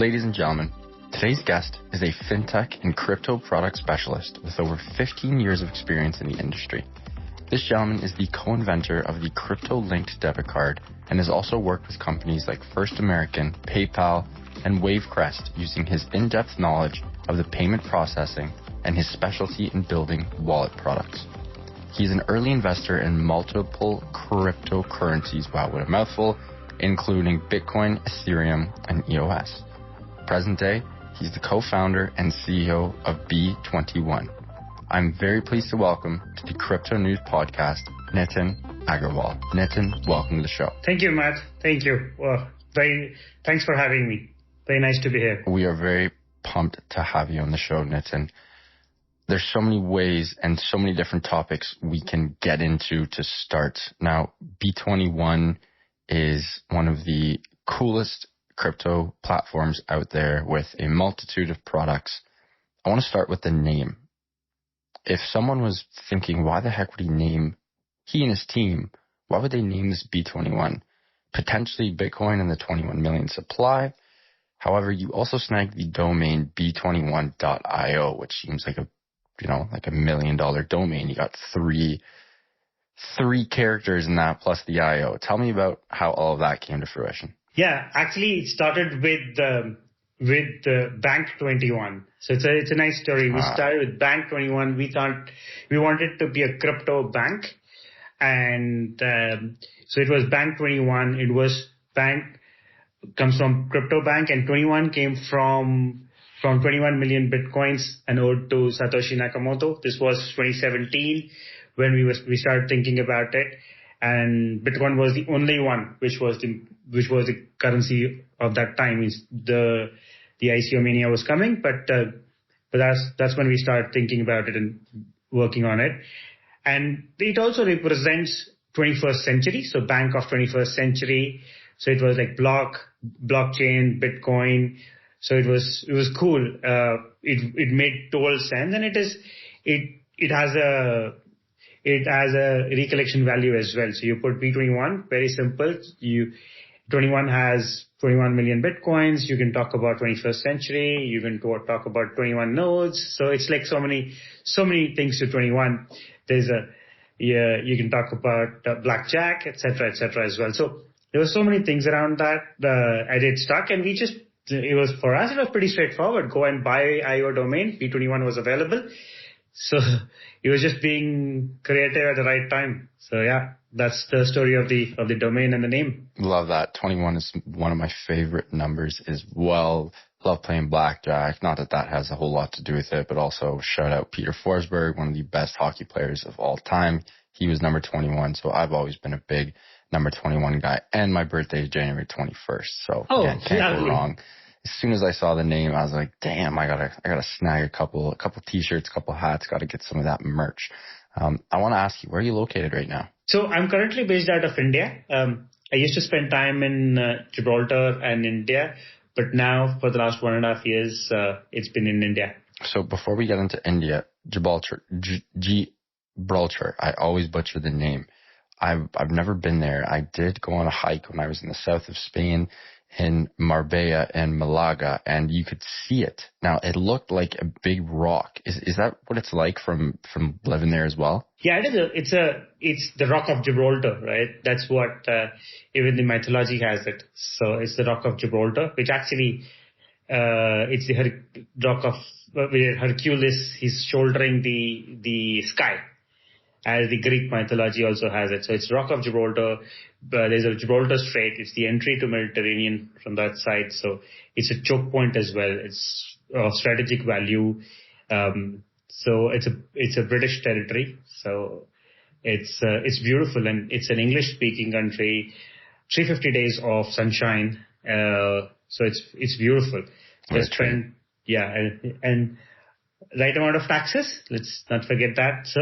Ladies and gentlemen, today's guest is a fintech and crypto product specialist with over 15 years of experience in the industry. This gentleman is the co-inventor of the crypto-linked debit card and has also worked with companies like First American, PayPal, and Wavecrest using his in-depth knowledge of the payment processing and his specialty in building wallet products. He's an early investor in multiple cryptocurrencies, wow, what a mouthful, including Bitcoin, Ethereum, and EOS. Present day, he's the co-founder and CEO of B21. I'm very pleased to welcome to the Crypto News Podcast, Nitin Agarwal. Nitin, welcome to the show. Thank you, Matt. Thank you. Well, thanks for having me. Very nice to be here. We are very pumped to have you on the show, Nitin. There's so many ways and so many different topics we can get into to start. Now, B21 is one of the coolest crypto platforms out there with a multitude of products. I want to start with the name. If someone was thinking, why the heck would he and his team, why would they name this B21? Potentially Bitcoin and the 21 million supply. However, you also snagged the domain b21.io, which seems like like $1 million domain. You got three characters in that plus the IO. Tell me about how all of that came to fruition. Yeah, actually it started with Bank 21. So it's a nice story. We started with Bank 21. We thought we wanted to be a crypto bank. And so it was Bank 21. It was bank, comes from crypto bank, and 21 came from 21 million Bitcoins and owed to Satoshi Nakamoto. This was 2017 when we started thinking about it. And Bitcoin was the only one which was the currency of that time. The ICO mania was coming, but that's when we started thinking about it and working on it. And it also represents 21st century, so Bank of 21st century. So it was like blockchain, Bitcoin. So it was cool. It made total sense, and it has a recollection value as well. So you put B21, very simple. 21 has 21 million Bitcoins. You can talk about 21st century. You can talk about 21 nodes. So it's like so many things to 21. You can talk about blackjack, etc., as well. So there were so many things around that. And it stuck, and for us, it was pretty straightforward. Go and buy IO domain. B21 was available. So it was just being creative at the right time. So yeah, that's the story of the domain and the name. Love that. 21 is one of my favorite numbers as well. Love playing blackjack. Not that has a whole lot to do with it, but also shout out Peter Forsberg, one of the best hockey players of all time. He was number 21, so I've always been a big number 21 guy. And my birthday is January 21st, so again, can't go wrong. As soon as I saw the name, I was like, damn, I gotta snag a couple t-shirts, a couple hats, gotta get some of that merch. I want to ask you, where are you located right now? So I'm currently based out of India. I used to spend time in Gibraltar and India, but now for the last 1.5 years, it's been in India. So before we get into India, Gibraltar, I always butcher the name. I've never been there. I did go on a hike when I was in the south of Spain, in Marbella and Malaga, and you could see it. Now, it looked like a big rock. Is that what it's like from living there as well? Yeah, it is. It's the Rock of Gibraltar, right? That's what even the mythology has it. So it's the Rock of Gibraltar, which actually it's the rock of where Hercules. He's shouldering the sky, as the Greek mythology also has it. So it's Rock of Gibraltar. There's a Gibraltar Strait. It's the entry to Mediterranean from that side. So it's a choke point as well. It's of strategic value. So it's a British territory. So it's beautiful, and it's an English speaking country. 350 days of sunshine. So it's beautiful. Just and right amount of taxes. Let's not forget that. So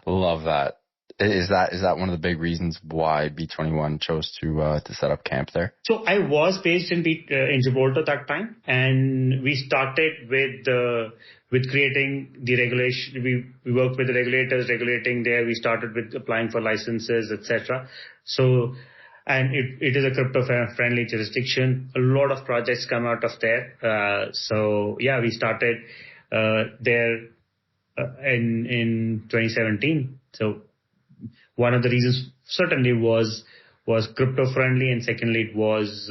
love that. Is that one of the big reasons why B21 chose to set up camp there? So I was based in Gibraltar that time, and we started with creating the regulation. We worked with the regulators regulating there. We started with applying for licenses, etc. So And it is a crypto-friendly jurisdiction. A lot of projects come out of there. We started there in 2017. So one of the reasons certainly was crypto-friendly, and secondly, it was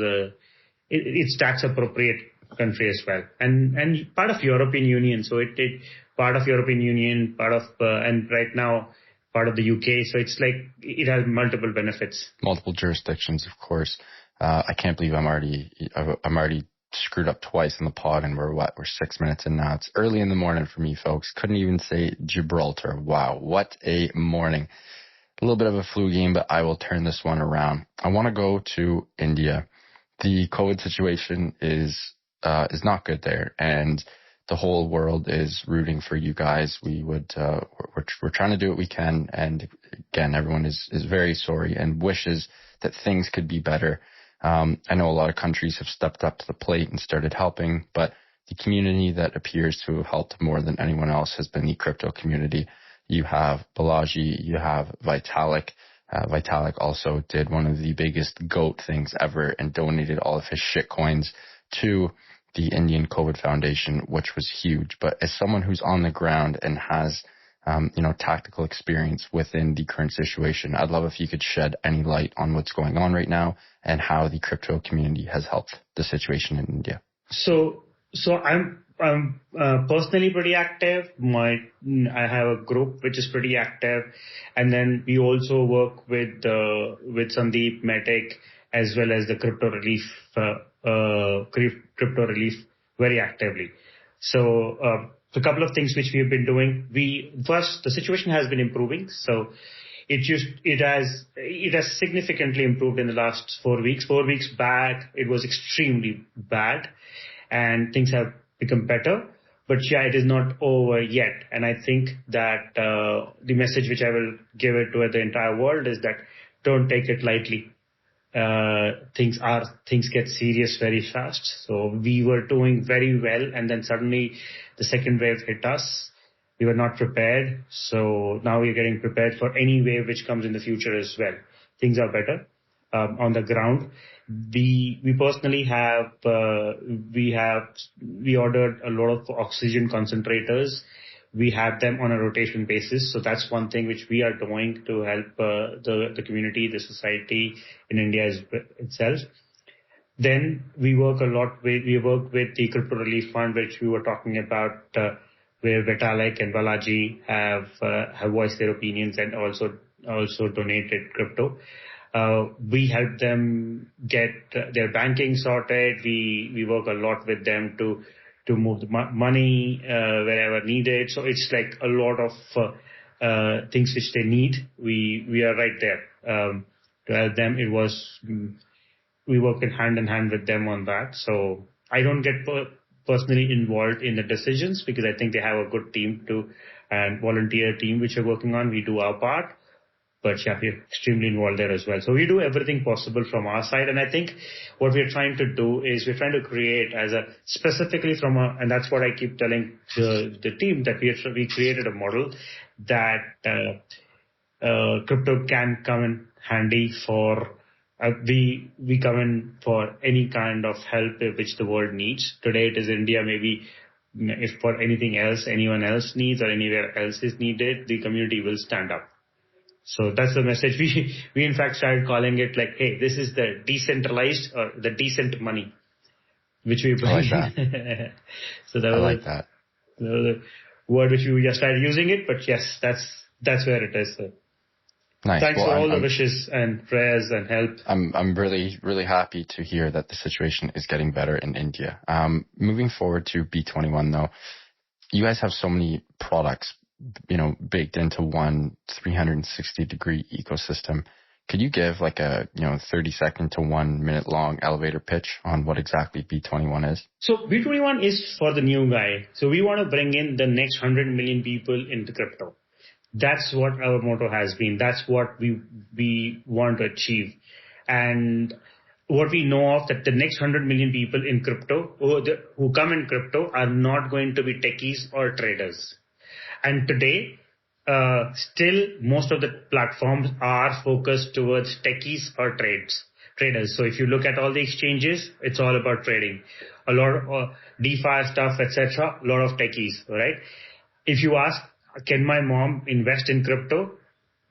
it's tax-appropriate country as well, and part of European Union. So it part of European Union, part of and right now part of the UK. So it's like it has multiple benefits. Multiple jurisdictions, of course. I can't believe I'm already screwed up twice in the pod, and we're 6 minutes in now. It's early in the morning for me, folks. Couldn't even say Gibraltar. Wow, what a morning. A little bit of a flu game, but I will turn this one around. I want to go to India. The COVID situation is not good there, and the whole world is rooting for you guys. We're trying to do what we can, and again, everyone is very sorry and wishes that things could be better. I know a lot of countries have stepped up to the plate and started helping, but the community that appears to have helped more than anyone else has been the crypto community. You have Balaji, you have Vitalik. Vitalik also did one of the biggest GOAT things ever and donated all of his shit coins to the Indian COVID Foundation, which was huge. But as someone who's on the ground and has, tactical experience within the current situation, I'd love if you could shed any light on what's going on right now and how the crypto community has helped the situation in India. So I'm personally pretty active. I have a group which is pretty active, and then we also work with Sandeep Metic as well as the crypto relief very actively. So a couple of things which we have been doing. The situation has been improving. So it has significantly improved in the last 4 weeks. 4 weeks back, it was extremely bad, and things have become better. But it is not over yet. And I think that the message which I will give it to the entire world is that don't take it lightly. Things get serious very fast. So we were doing very well, and then suddenly the second wave hit us. We were not prepared. So now we're getting prepared for any wave which comes in the future as well. Things are better on the ground. We personally have we ordered a lot of oxygen concentrators. We have them on a rotation basis. So that's one thing which we are doing to help the community, the society in India itself. Then we work with the Crypto Relief Fund, which we were talking about, where Vitalik and Balaji have voiced their opinions and also donated crypto. We help them get their banking sorted. We work a lot with them to move the money wherever needed. So it's like a lot of things which they need. We are right there to help them. We work hand in hand with them on that. So I don't get personally involved in the decisions because I think they have a good team and volunteer team which are working on. We do our part. But we're extremely involved there as well. So we do everything possible from our side. And I think what we're trying to do is we're trying to create and that's what I keep telling the team, that we created a model that crypto can come in handy for, we come in for any kind of help which the world needs. Today it is India, maybe if for anything else, anyone else needs or anywhere else is needed, the community will stand up. So that's the message. We in fact started calling it like, hey, this is the decentralized or the decent money, which we bring. I like that. So that was that. The word which we just started using it, but yes, that's where it is. So. Nice. Thanks for all the wishes and prayers and help. I'm really, really happy to hear that the situation is getting better in India. Moving forward to B21 though, you guys have so many products, baked into one 360-degree ecosystem. Could you give like a 30-second to 1 minute long elevator pitch on what exactly B21 is? So B21 is for the new guy. So we want to bring in the next 100 million people into crypto. That's what our motto has been. That's what we want to achieve. And what we know of that the next 100 million people in crypto who come in crypto are not going to be techies or traders. And today, still most of the platforms are focused towards techies or traders. So if you look at all the exchanges, it's all about trading. A lot of DeFi stuff, etc. A lot of techies, right? If you ask, can my mom invest in crypto?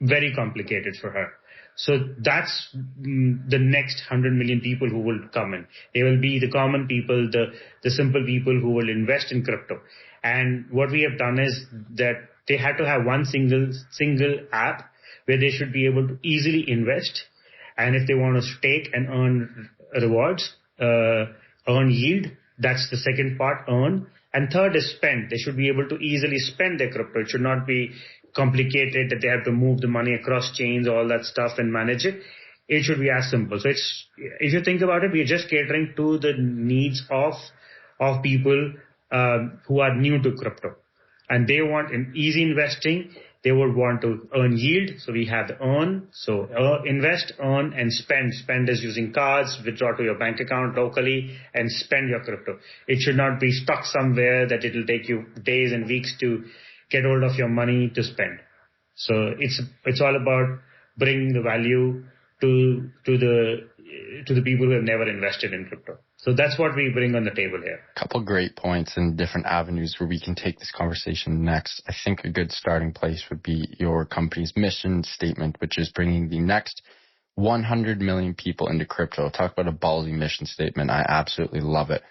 Very complicated for her. So that's the next 100 million people who will come in. They will be the common people, the simple people who will invest in crypto. And what we have done is that they have to have one single app where they should be able to easily invest. And if they want to stake and earn rewards, earn yield, that's the second part, earn. And third is spend. They should be able to easily spend their crypto. It should not be complicated that they have to move the money across chains, all that stuff, and manage it. It should be as simple. So if you think about it, we're just catering to the needs of people who are new to crypto, and they want an easy investing. They would want to earn yield. So we have the earn. So invest, earn, and spend. Spend is using cards, withdraw to your bank account locally, and spend your crypto. It should not be stuck somewhere that it will take you days and weeks to get hold of your money to spend. So it's all about bringing the value to the people who have never invested in crypto. So that's what we bring on the table here. A couple great points and different avenues where we can take this conversation next. I think a good starting place would be your company's mission statement, which is bringing the next 100 million people into crypto. Talk about a ballsy mission statement. I absolutely love it.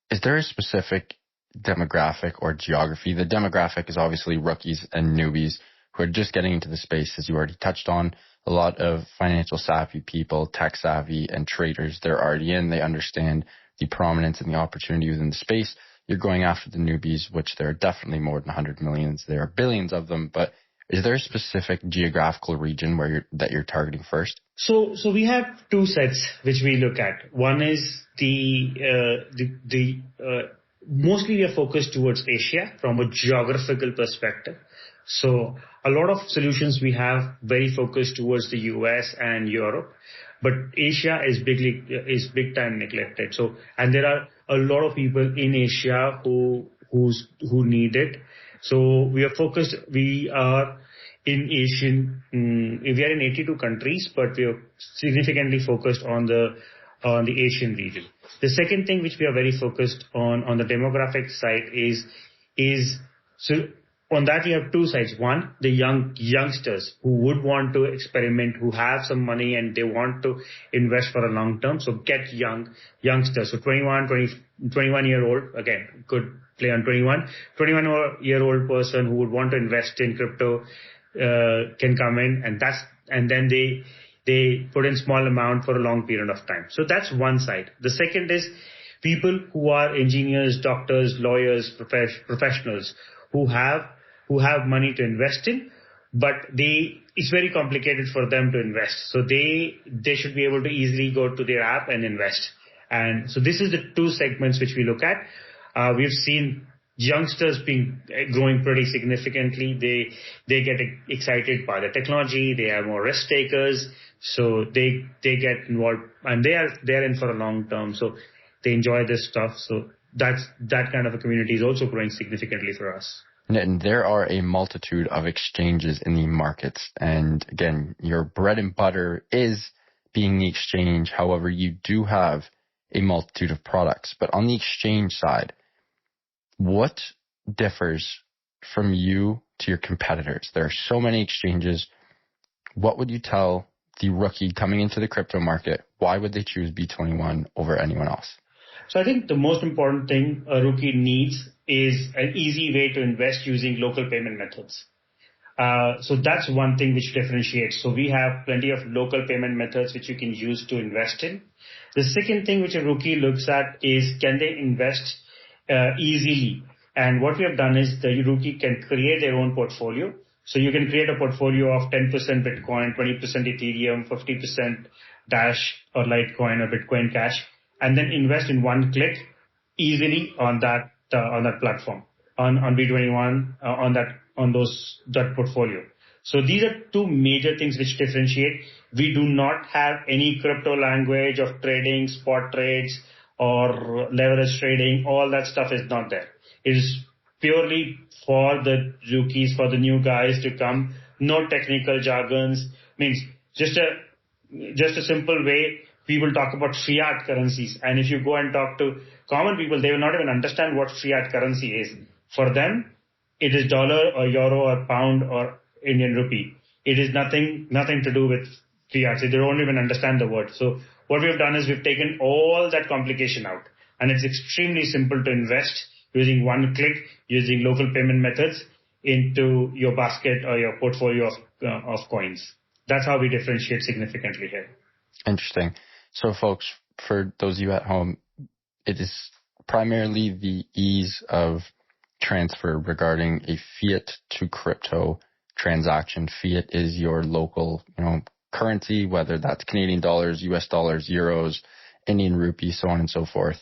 Is there a specific demographic or geography? The demographic is obviously rookies and newbies who are just getting into the space, as you already touched on. A lot of financial savvy people, tech savvy, and traders, they're already in. They understand the prominence and the opportunity within the space. You're going after the newbies, which there are definitely more than 100 millions. There are billions of them. But is there a specific geographical region that you're targeting first? So we have two sets which we look at. One is mostly we are focused towards Asia from a geographical perspective. So a lot of solutions we have very focused towards the US and Europe, but Asia is big time neglected. So, and there are a lot of people in Asia who need it. So we are focused. We are in we are in 82 countries, but we are significantly focused on the Asian region. The second thing which we are very focused on the demographic side is so on that you have two sides. One, the youngsters who would want to experiment, who have some money and they want to invest for a long term. So get youngsters. So 21-year-old, again, could play on 21-year-old person who would want to invest in crypto can come in, and then they put in small amount for a long period of time. So that's one side. The second is people who are engineers, doctors, lawyers, professionals who have money to invest in, but it's very complicated for them to invest. So they should be able to easily go to their app and invest. And so this is the two segments which we look at. We've seen youngsters growing pretty significantly. They get excited by the technology. They are more risk takers. So they get involved, and they're in for a long term. So they enjoy this stuff. So that kind of a community is also growing significantly for us. Nitin, there are a multitude of exchanges in the markets. And again, your bread and butter is being the exchange. However, you do have a multitude of products. But on the exchange side, what differs from you to your competitors? There are so many exchanges. What would you tell the rookie coming into the crypto market? Why would they choose B21 over anyone else? So I think the most important thing a rookie needs is an easy way to invest using local payment methods. So that's one thing which differentiates. So we have plenty of local payment methods which you can use to invest in. The second thing which a rookie looks at is, can they invest easily? And what we have done is the rookie can create their own portfolio. So you can create a portfolio of 10% Bitcoin, 20% Ethereum, 50% Dash or Litecoin or Bitcoin Cash, and then invest in one click easily on that platform, on B21, on that portfolio. So these are two major things which differentiate. We do not have any crypto language of trading, spot trades, or leverage trading. All that stuff is not there. It is purely for the rookies, for the new guys to come. No technical jargons. Means just a simple way people talk about fiat currencies. And if you go and talk to common people, they will not even understand what fiat currency is. For them, it is dollar or euro or pound or Indian rupee. It is nothing to do with fiat. So they don't even understand the word. So what we've done is we've taken all that complication out. And it's extremely simple to invest using one click, using local payment methods into your basket or your portfolio of coins. That's how we differentiate significantly here. Interesting. So folks, for those of you at home, it is primarily the ease of transfer regarding a fiat to crypto transaction. Fiat is your local, currency, whether that's Canadian dollars, US dollars, euros, Indian rupee, so on and so forth.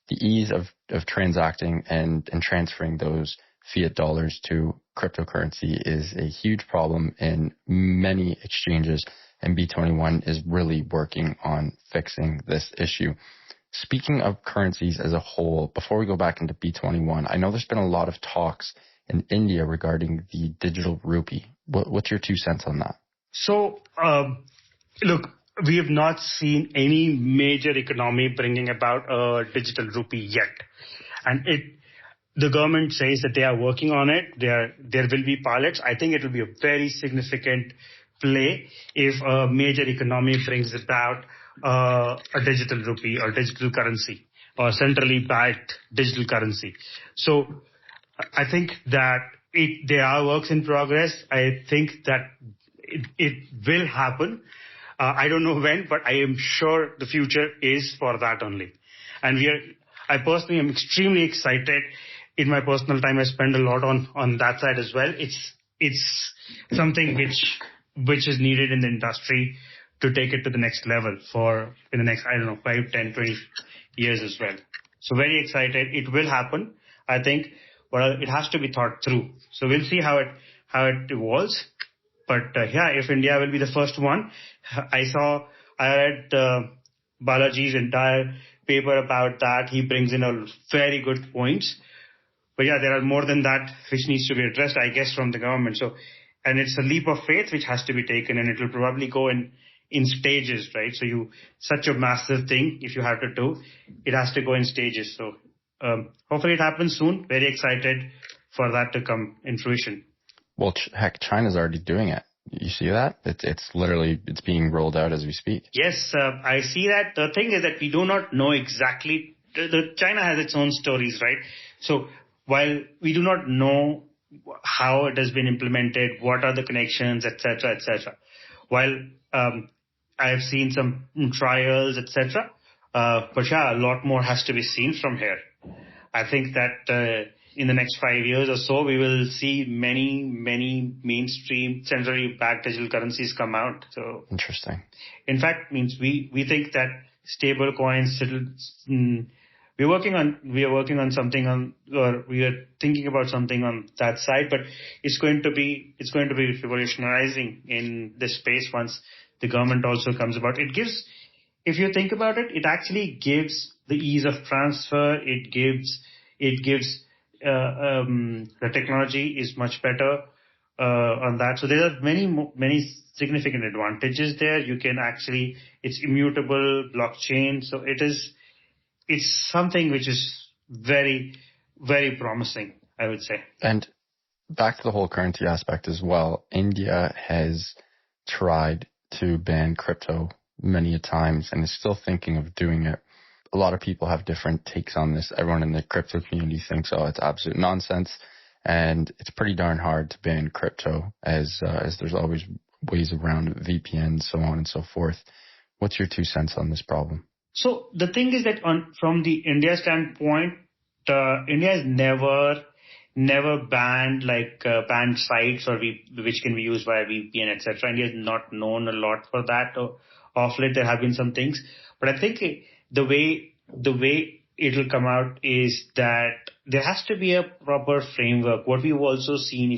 The ease of transacting and transferring those fiat dollars to cryptocurrency is a huge problem in many exchanges, and B21 is really working on fixing this issue. Speaking of currencies as a whole, before we go back into B21, I know there's been a lot of talks in India regarding the digital rupee. What's your 2 cents on that? So, look, we have not seen any major economy bringing about a digital rupee yet. And the government says that they are working on it. There will be pilots. I think it will be a very significant play if a major economy brings about a digital rupee or digital currency or centrally backed digital currency. So I think that there are works in progress. I think that it will happen. I don't know when, but I am sure the future is for that only. And I personally am extremely excited. In my personal time, I spend a lot on that side as well. It's something which is needed in the industry to take it to the next level in the next, 5, 10, 20 years as well. So very excited. It will happen. I think, well, it has to be thought through. So we'll see how it evolves. But if India will be the first one, I read Balaji's entire paper about that. He brings in a very good points. But there are more than that which needs to be addressed, I guess, from the government. So, and it's a leap of faith which has to be taken, and it will probably go in stages, right? So such a massive thing, if you have to do, it has to go in stages. So hopefully it happens soon. Very excited for that to come in fruition. Well, heck, China's already doing it. You see that? It's being rolled out as we speak. Yes, I see that. The thing is that we do not know exactly. China has its own stories, right? So while we do not know how it has been implemented, what are the connections, etc., while I have seen some trials, etc., but a lot more has to be seen from here. I think that in the next 5 years or so, we will see many mainstream centrally backed digital currencies come out. So interesting. In fact, means we think that stable coins. We are working on something or we are thinking about something on that side, but it's going to be revolutionizing in this space once the government also comes about. It gives, if you think about it, it actually gives the ease of transfer. It gives the technology is much better on that. So there are many significant advantages there. You can actually, it's immutable blockchain. So it's something which is very, very promising, I would say. And back to the whole currency aspect as well, India has tried to ban crypto many a times and is still thinking of doing it. A lot of people have different takes on this. Everyone in the crypto community thinks, it's absolute nonsense. And it's pretty darn hard to ban crypto as there's always ways around VPN, so on and so forth. What's your 2 cents on this problem? So the thing is that from the India standpoint, India has never banned banned sites which can be used via VPN, etc. India is not known a lot for that. Of late there have been some things, but I think the way it will come out is that there has to be a proper framework. What we've also seen,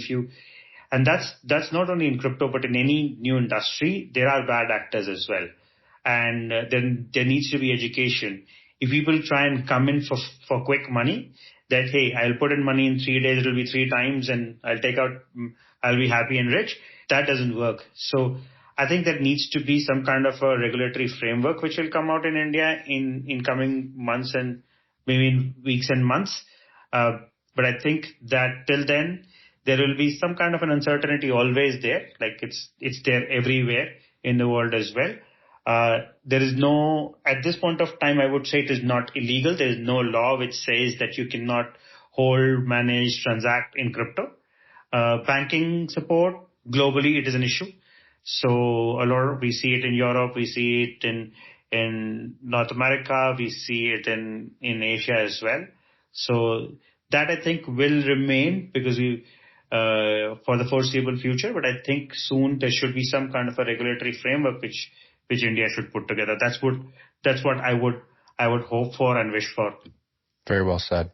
and that's not only in crypto but in any new industry, there are bad actors as well. And then there needs to be education. If people try and come in for quick money, that, hey, I'll put in money in 3 days, it'll be 3 times and I'll take out, I'll be happy and rich. That doesn't work. So I think there needs to be some kind of a regulatory framework which will come out in India in coming months and maybe in weeks and months. But I think that till then, there will be some kind of an uncertainty always there. Like it's there everywhere in the world as well. There is no, at this point of time, I would say it is not illegal. There is no law which says that you cannot hold, manage, transact in crypto. Banking support, globally, it is an issue. So we see it in Europe, we see it in North America, we see it in Asia as well. So that I think will remain because for the foreseeable future, but I think soon there should be some kind of a regulatory framework which India should put together. That's what I would hope for and wish for. Very well said.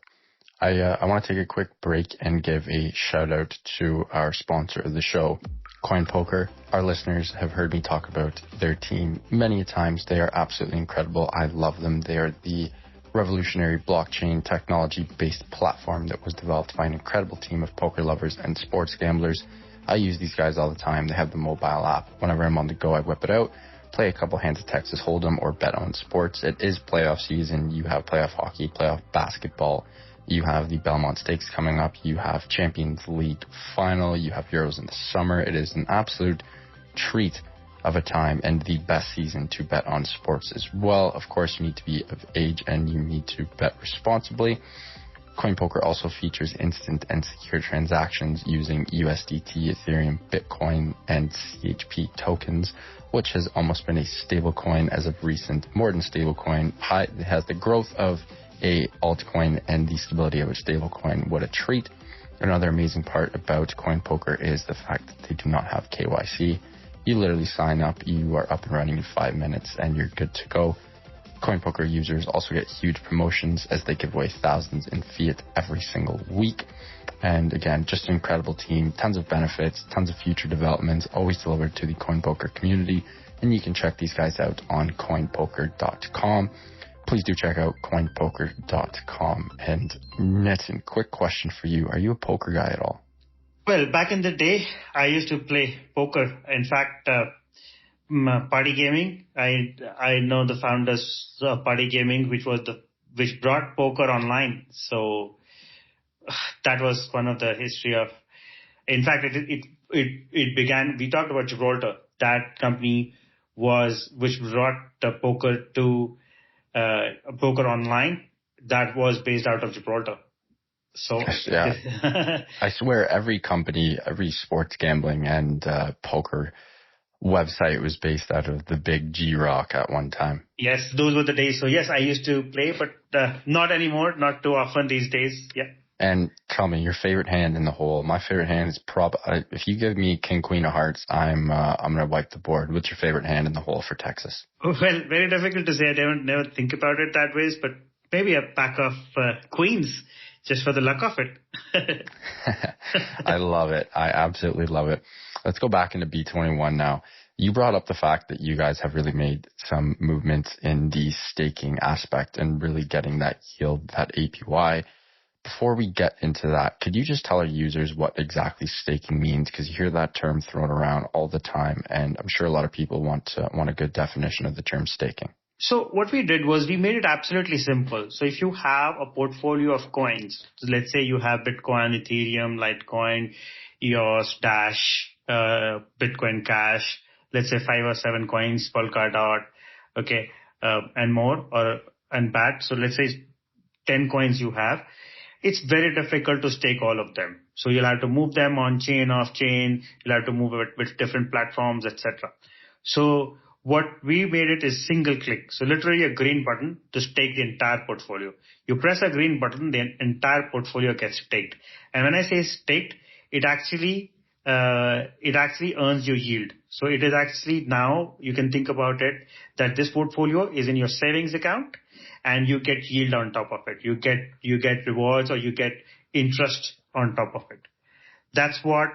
I want to take a quick break and give a shout out to our sponsor of the show, CoinPoker. Our listeners have heard me talk about their team many times. They are absolutely incredible. I love them. They are the revolutionary blockchain technology-based platform that was developed by an incredible team of poker lovers and sports gamblers. I use these guys all the time. They have the mobile app. Whenever I'm on the go, I whip it out, play a couple hands of Texas Hold'em or bet on sports. It is playoff season. You have playoff hockey, playoff basketball. You have the Belmont Stakes coming up. You have Champions League final. You have Euros in the summer. It is an absolute treat of a time and the best season to bet on sports as well. Of course, you need to be of age and you need to bet responsibly. CoinPoker also features instant and secure transactions using USDT, Ethereum, Bitcoin, and CHP tokens, which has almost been a stablecoin as of recent. More than stablecoin, it has the growth of a altcoin and the stability of a stablecoin. What a treat. Another amazing part about CoinPoker is the fact that they do not have KYC. You literally sign up, you are up and running in 5 minutes, and you're good to go. CoinPoker users also get huge promotions as they give away thousands in fiat every single week. And again, just an incredible team, tons of benefits, tons of future developments, always delivered to the CoinPoker community. And you can check these guys out on coinpoker.com. Please do check out coinpoker.com. And Nitin, quick question for you. Are you a poker guy at all? Well, back in the day, I used to play poker. In fact, Party Gaming, I know the founders of Party Gaming, which brought poker online. So that was one of the history of. In fact, it began. We talked about Gibraltar. That company which brought the poker to poker online. That was based out of Gibraltar. So yeah, I swear every company, every sports gambling and poker website was based out of the big G Rock at one time. Yes, those were the days. So yes, I used to play, but not anymore, not too often these days. Yeah. And tell me your favorite hand in the hole. My favorite hand is if you give me King Queen of Hearts, I'm gonna wipe the board. What's your favorite hand in the hole for Texas? Well, very difficult to say. I never think about it that way, but maybe a pack of queens. Just for the luck of it. I love it. I absolutely love it. Let's go back into B21 now. You brought up the fact that you guys have really made some movements in the staking aspect and really getting that yield, that APY. Before we get into that, could you just tell our users what exactly staking means? Because you hear that term thrown around all the time, and I'm sure a lot of people want a good definition of the term staking. So what we did was we made it absolutely simple. So if you have a portfolio of coins, so let's say you have Bitcoin, Ethereum, Litecoin, EOS, Dash, Bitcoin Cash, let's say 5 or 7 coins, Polkadot, okay, and more, and BAT. So let's say 10 coins you have. It's very difficult to stake all of them. So you'll have to move them on chain, off chain. You'll have to move it with different platforms, etc. So what we made it is single click. So literally a green button to stake the entire portfolio. You press a green button, the entire portfolio gets staked. And when I say staked, it actually earns you yield. So it is actually now you can think about it that this portfolio is in your savings account and you get yield on top of it. You get rewards or you get interest on top of it. That's what,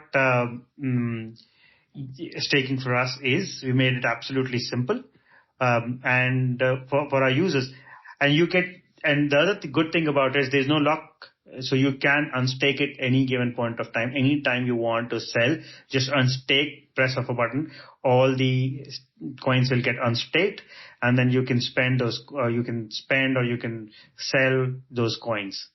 staking for us is. We made it absolutely simple, and for our users, and the other good thing about it is there's no lock So you can unstake it any given point of time. Anytime you want to sell, just unstake, press of a button. All the coins will get unstaked, and then you can spend those, or you can sell those coins.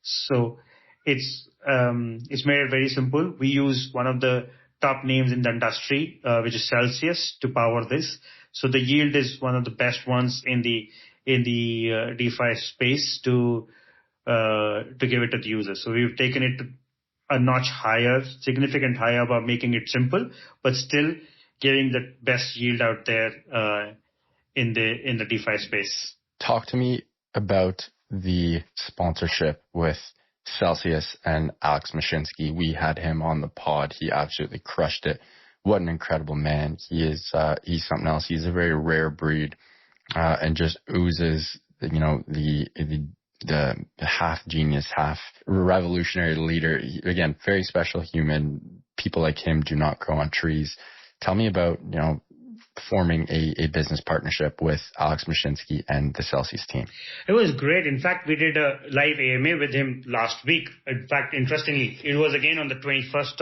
So it's made it very simple. We use one of the top names in the industry, which is Celsius, to power this. So the yield is one of the best ones in the DeFi space to give it to the users. So we've taken it a notch higher, significant higher, about making it simple, but still giving the best yield out there in the DeFi space. Talk to me about the sponsorship with Celsius and Alex Mashinsky. We had him on the pod. He absolutely crushed it. What an incredible man. He's something else. He's a very rare breed, and just oozes, the half genius, half revolutionary leader. Again, very special human. People like him do not grow on trees. Tell me about, forming a business partnership with Alex Mashinsky and the Celsius team. It was great. In fact, we did a live AMA with him last week. In fact, interestingly, it was again on the 21st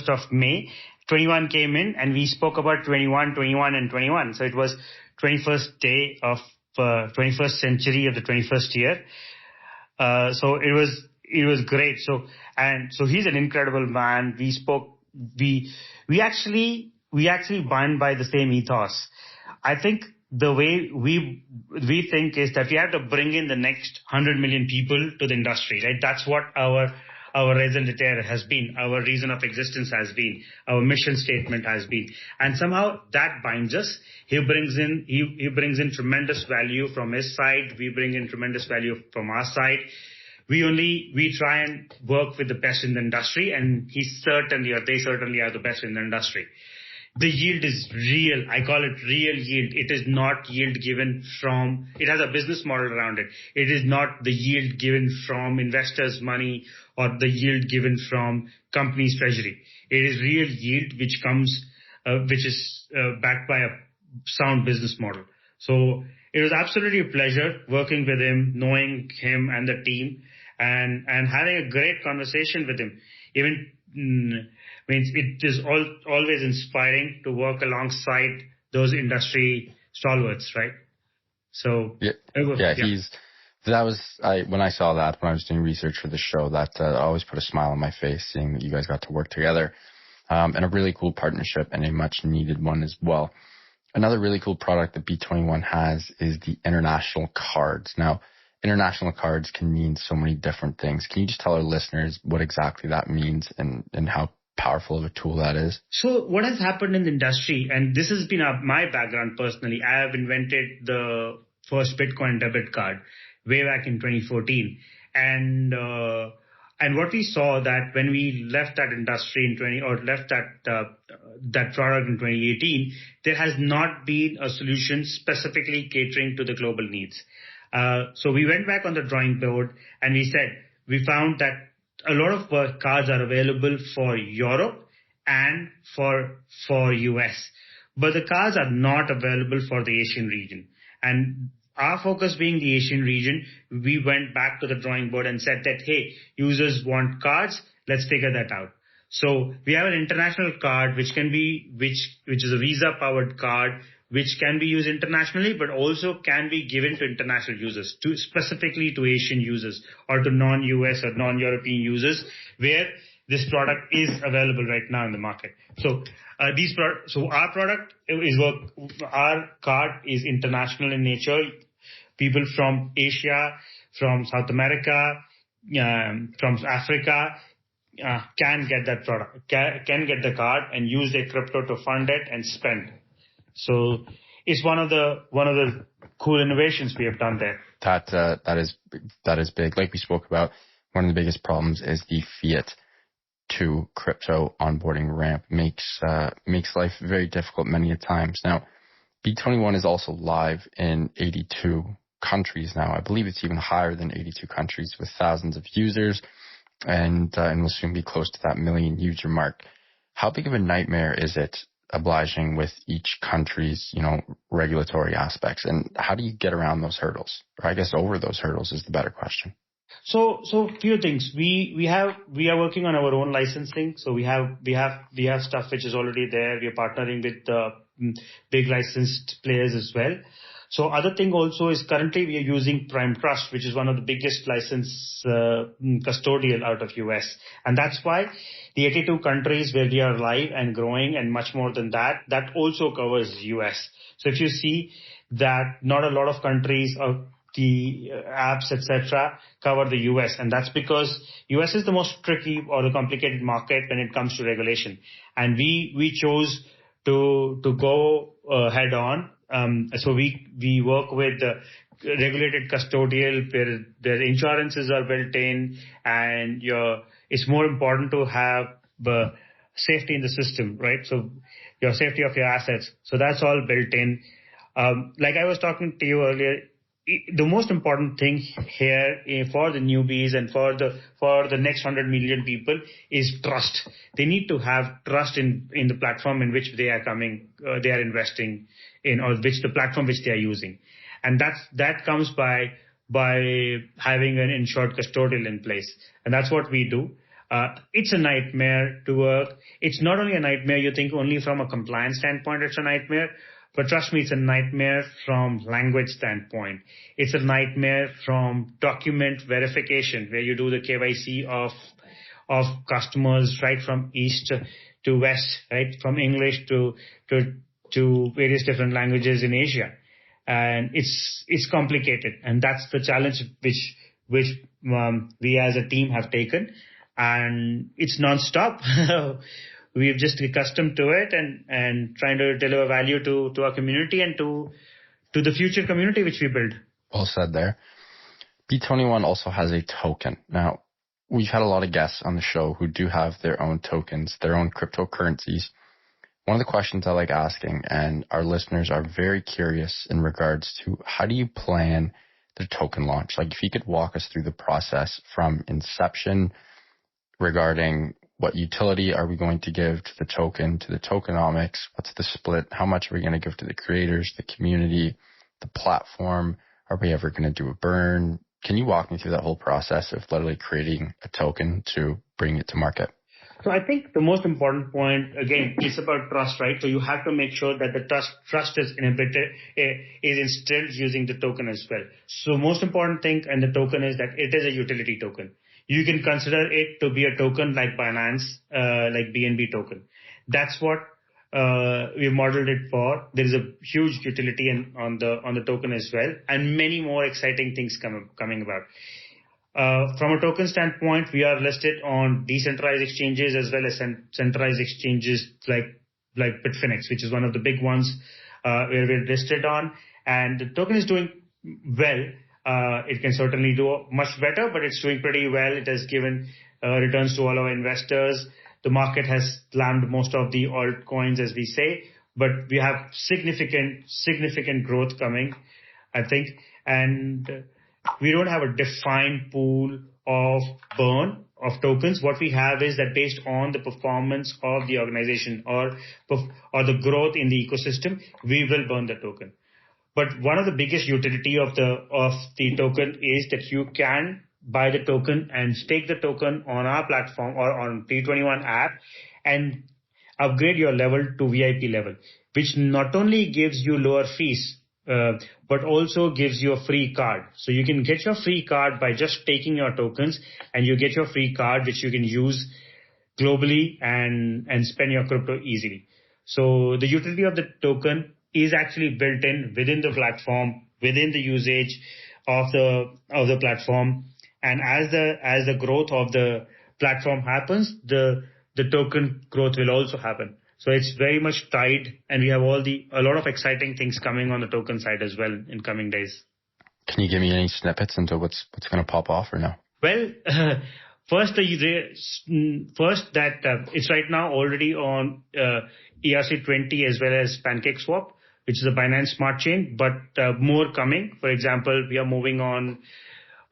of May. 21 came in and we spoke about 21, and 21. So it was 21st day of 21st century of the 21st year. So it was great. So he's an incredible man. We spoke, we actually bind by the same ethos. I think the way we think is that we have to bring in the next 100 million people to the industry, right? That's what our raison d'etre has been, our reason of existence has been, our mission statement has been, and somehow that binds us. He brings in tremendous value from his side. We bring in tremendous value from our side. We try and work with the best in the industry, and they certainly are the best in the industry. The yield is real. I call it real yield. It is not yield given from, it has a business model around it. It is not the yield given from investors' money or the yield given from company's treasury. It is real yield which is backed by a sound business model. So it was absolutely a pleasure working with him, knowing him and the team, and having a great conversation with him. It is always inspiring to work alongside those industry stalwarts, right? So when I saw that, when I was doing research for the show, that always put a smile on my face, seeing that you guys got to work together, and a really cool partnership, and a much needed one as well. Another really cool product that B21 has is the international cards. Now, international cards can mean so many different things. Can you just tell our listeners what exactly that means and how powerful of a tool that is? So what has happened in the industry, and this has been my background personally, I have invented the first Bitcoin debit card way back in 2014. And what we saw that when we left that industry left that product in 2018, there has not been a solution specifically catering to the global needs. So we went back on the drawing board and we found that a lot of cards are available for Europe and for US, but the cards are not available for the Asian region. And our focus being the Asian region, we went back to the drawing board and said that, hey, users want cards, let's figure that out. So we have an international card which is a Visa powered card, which can be used internationally, but also can be given to international users, specifically to Asian users or to non-US or non-European users, where this product is available right now in the market. So our card is international in nature. People from Asia, from South America, from Africa, can get that product, can get the card and use their crypto to fund it and spend. So it's one of the cool innovations we have done there. That is big. Like we spoke about, one of the biggest problems is the fiat to crypto onboarding ramp makes life very difficult many a times. Now, B21 is also live in 82 countries now. I believe it's even higher than 82 countries with thousands of users, and will soon be close to that million user mark. How big of a nightmare is it obliging with each country's, regulatory aspects, and how do you get around those hurdles? Or I guess over those hurdles is the better question. So few things. We are working on our own licensing. So we have stuff which is already there. We are partnering with big licensed players as well. So other thing also is currently we are using Prime Trust, which is one of the biggest license custodial out of US. And that's why the 82 countries where we are live and growing and much more than that also covers US. So if you see that not a lot of countries or the apps, etc., cover the US. And that's because US is the most tricky or the complicated market when it comes to regulation. And we chose to go head on. So we work with the regulated custodial where their insurances are built in, and it's more important to have the safety in the system, right? So your safety of your assets. So that's all built in. Like I was talking to you earlier, the most important thing here for the newbies and for the next 100 million people is trust. They need to have trust in the platform in which they are investing in, or the platform which they are using. And that comes by having an insured custodial in place. And that's what we do. It's a nightmare to work. It's not only a nightmare, you think only from a compliance standpoint it's a nightmare, but trust me, it's a nightmare from language standpoint. It's a nightmare from document verification, where you do the KYC of customers right from east to west, right, from English to various different languages in Asia. And it's complicated, and that's the challenge which we as a team have taken, and it's non-stop. We've just accustomed to it and trying to deliver value to our community and to the future community which we build. Well said there. B21 also has a token. Now, we've had a lot of guests on the show who do have their own tokens, their own cryptocurrencies. One of the questions I like asking, and our listeners are very curious in regards to, how do you plan the token launch? Like, if you could walk us through the process from inception regarding what utility are we going to give to the token, to the tokenomics, what's the split, how much are we going to give to the creators, the community, the platform, are we ever going to do a burn? Can you walk me through that whole process of literally creating a token to bring it to market? So I think the most important point, again, is about trust, right? So you have to make sure that the trust is instilled using the token as well. So most important thing in the token is that it is a utility token. You can consider it to be a token like Binance, like BNB Token. That's what we modeled it for. There is a huge utility on the token as well, and many more exciting things coming about. From a token standpoint, we are listed on decentralized exchanges as well as centralized exchanges like Bitfinex, which is one of the big ones where we're listed on. And the token is doing well. It can certainly do much better, but it's doing pretty well. It has given returns to all our investors. The market has slammed most of the altcoins, as we say, but we have significant growth coming, I think. And we don't have a defined pool of burn of tokens. What we have is that based on the performance of the organization or the growth in the ecosystem, we will burn the token. But one of the biggest utility of the token is that you can buy the token and stake the token on our platform or on B21 app and upgrade your level to VIP level, which not only gives you lower fees, but also gives you a free card. So you can get your free card by just taking your tokens, and you get your free card which you can use globally and spend your crypto easily. So the utility of the token is actually built in within the platform, within the usage of the platform. And as the growth of the platform happens, the token growth will also happen. So it's very much tied, and we have a lot of exciting things coming on the token side as well in coming days. Can you give me any snippets into what's going to pop off or no? Well, first that it's right now already on ERC20 as well as PancakeSwap, which is a Binance Smart Chain, but more coming. For example, we are moving on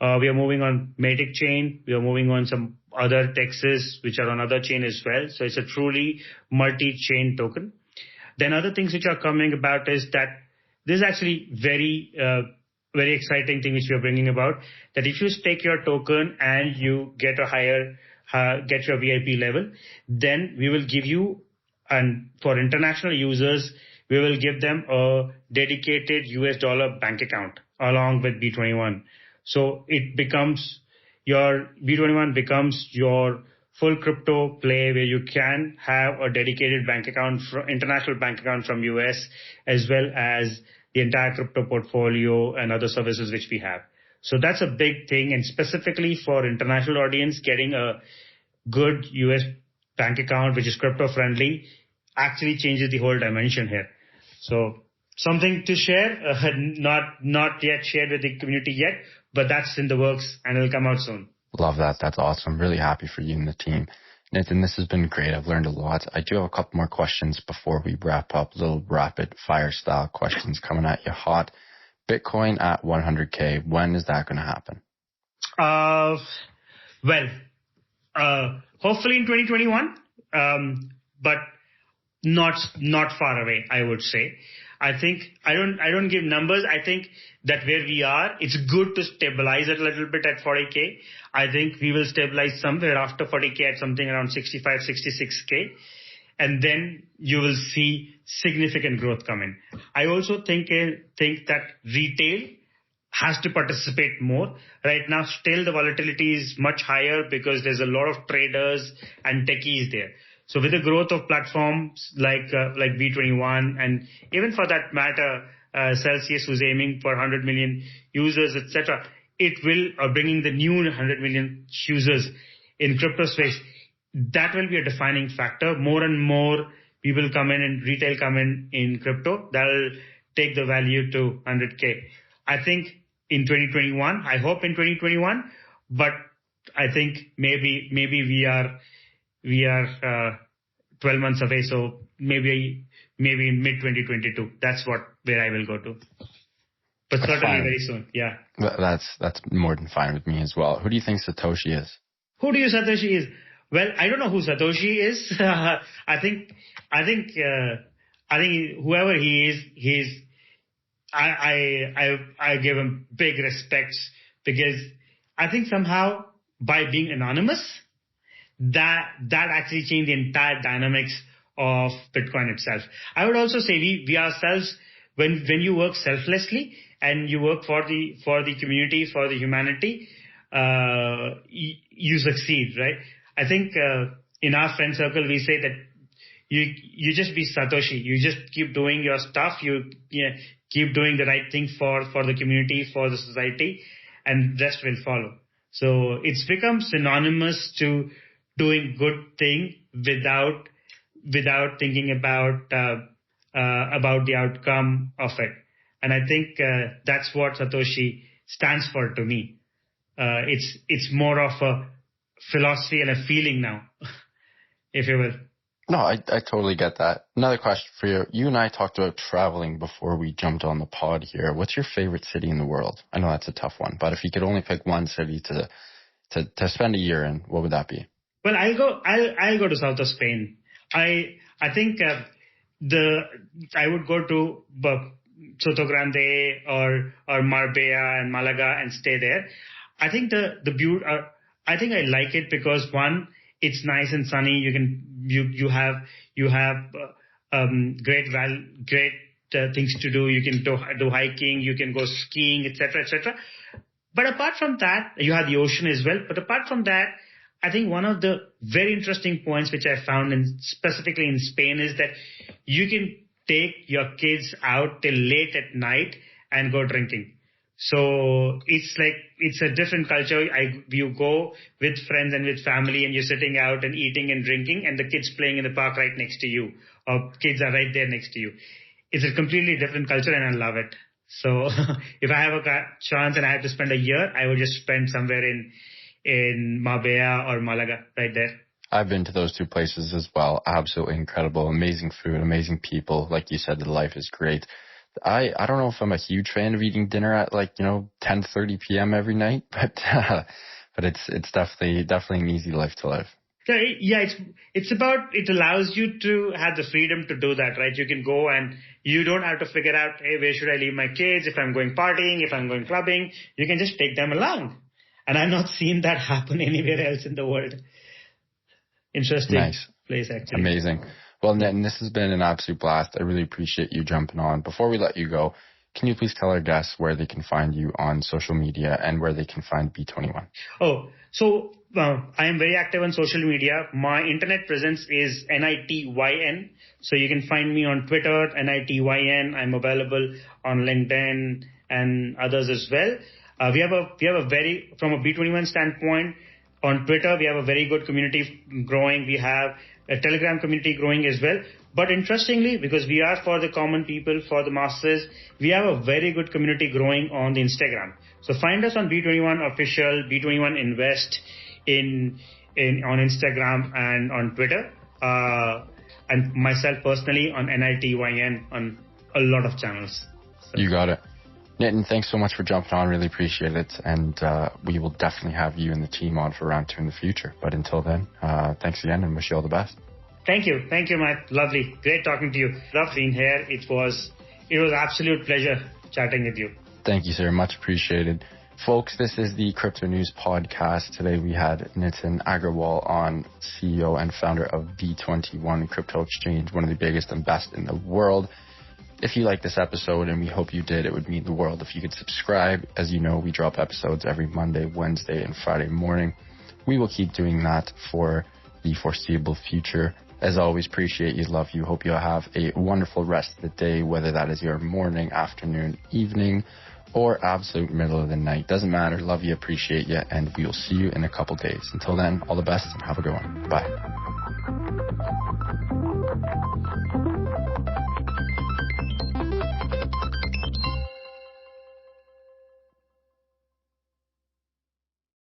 Matic chain. We are moving on some other Texas, which are on other chain as well. So it's a truly multi-chain token. Then other things which are coming about is that this is actually very very exciting thing which we are bringing about, that if you stake your token and you get a get your VIP level, then we will give you, and for international users, we will give them a dedicated US dollar bank account along with B21. So it becomes B21 becomes your full crypto play, where you can have a dedicated bank account, international bank account from US, as well as the entire crypto portfolio and other services which we have. So that's a big thing, and specifically for international audience, getting a good US bank account which is crypto friendly actually changes the whole dimension here. So something to share, not yet shared with the community yet, but that's in the works and it'll come out soon. Love that. That's awesome. Really happy for you and the team. Nitin, this has been great. I've learned a lot. I do have a couple more questions before we wrap up. Little rapid fire style questions coming at you hot. Bitcoin at 100K. When is that going to happen? Hopefully in 2021, but not far away, I would say. I think I don't give numbers. I think that where we are, it's good to stabilize it a little bit at 40K. I think we will stabilize somewhere after 40K at something around 65, 66K. And then you will see significant growth come in. I also think that retail has to participate more. Right now, still the volatility is much higher because there's a lot of traders and techies there. So with the growth of platforms like B21, and even for that matter, Celsius, who's aiming for 100 million users, etc., it will bringing the new 100 million users in crypto space. That will be a defining factor. More and more people come in and retail come in crypto. That'll take the value to 100K. I think in 2021, I hope in 2021, but I think maybe we are 12 months away. So maybe in mid 2022. That's where I will go to. But that's certainly fine. Very soon. Yeah. That's more than fine with me as well. Who do you think Satoshi is? Who do you Satoshi is? Well, I don't know who Satoshi is. I think whoever he is, I give him big respects, because I think somehow by being anonymous, that actually changed the entire dynamics of Bitcoin itself. I would also say we ourselves, when you work selflessly and you work for the community, for the humanity, you succeed, right? I think in our friend circle we say that you just be Satoshi. You just keep doing your stuff. You keep doing the right thing for the community, for the society, and rest will follow. So it's become synonymous to doing good thing without thinking about the outcome of it. And I think that's what Satoshi stands for to me. It's more of a philosophy and a feeling now, if you will. No, I totally get that. Another question for you. You and I talked about traveling before we jumped on the pod here. What's your favorite city in the world? I know that's a tough one, but if you could only pick one city to spend a year in, what would that be? Well, I'll go to south of Spain. I think I would go to Soto Grande or Marbella and Malaga and stay there. I think I think I like it because, one, it's nice and sunny. You have great things to do. You can do hiking. You can go skiing, etc., etc. But apart from that, you have the ocean as well. But apart from that, I think one of the very interesting points which I found specifically in Spain is that you can take your kids out till late at night and go drinking. So it's a different culture. You go with friends and with family, and you're sitting out and eating and drinking, and the kids playing in the park right next to you, or kids are right there next to you. It's a completely different culture, and I love it. So if I have a chance and I have to spend a year, I would just spend somewhere in Marbella or Malaga, right there. I've been to those two places as well. Absolutely incredible. Amazing food, amazing people. Like you said, the life is great. I don't know if I'm a huge fan of eating dinner at 10:30 p.m. every night, but it's definitely an easy life to live. Yeah, it's about, it allows you to have the freedom to do that, right? You can go and You don't have to figure out, hey, where should I leave my kids? If I'm going partying, if I'm going clubbing, you can just take them along. And I've not seen that happen anywhere else in the world. Interesting place, actually. Amazing. Well, Nitin, this has been an absolute blast. I really appreciate you jumping on. Before we let you go, can you please tell our guests where they can find you on social media and where they can find B21? I am very active on social media. My internet presence is NITYN. So you can find me on Twitter, NITYN. I'm available on LinkedIn and others as well. We have a very, from a B21 standpoint, on Twitter, we have a very good community growing. We have a Telegram community growing as well. But interestingly, because we are for the common people, for the masses, we have a very good community growing on the Instagram. So find us on B21 Official, B21 Invest on Instagram and on Twitter. And myself personally on NITYN on a lot of channels. So. You got it. Nitin, thanks so much for jumping on. Really appreciate it. And we will definitely have you and the team on for round 2 in the future. But until then, thanks again and wish you all the best. Thank you. Thank you, Matt. Lovely. Great talking to you. Love being here. It was absolute pleasure chatting with you. Thank you, sir. Much appreciated. Folks, this is the Crypto News Podcast. Today we had Nitin Agarwal on, CEO and founder of B21 Crypto Exchange, one of the biggest and best in the world. If you like this episode, and we hope you did, it would mean the world if you could subscribe. As you know, we drop episodes every Monday, Wednesday, and Friday morning. We will keep doing that for the foreseeable future. As always, appreciate you, love you. Hope you have a wonderful rest of the day, whether that is your morning, afternoon, evening, or absolute middle of the night. Doesn't matter. Love you, appreciate you, and we will see you in a couple days. Until then, all the best and have a good one. Bye.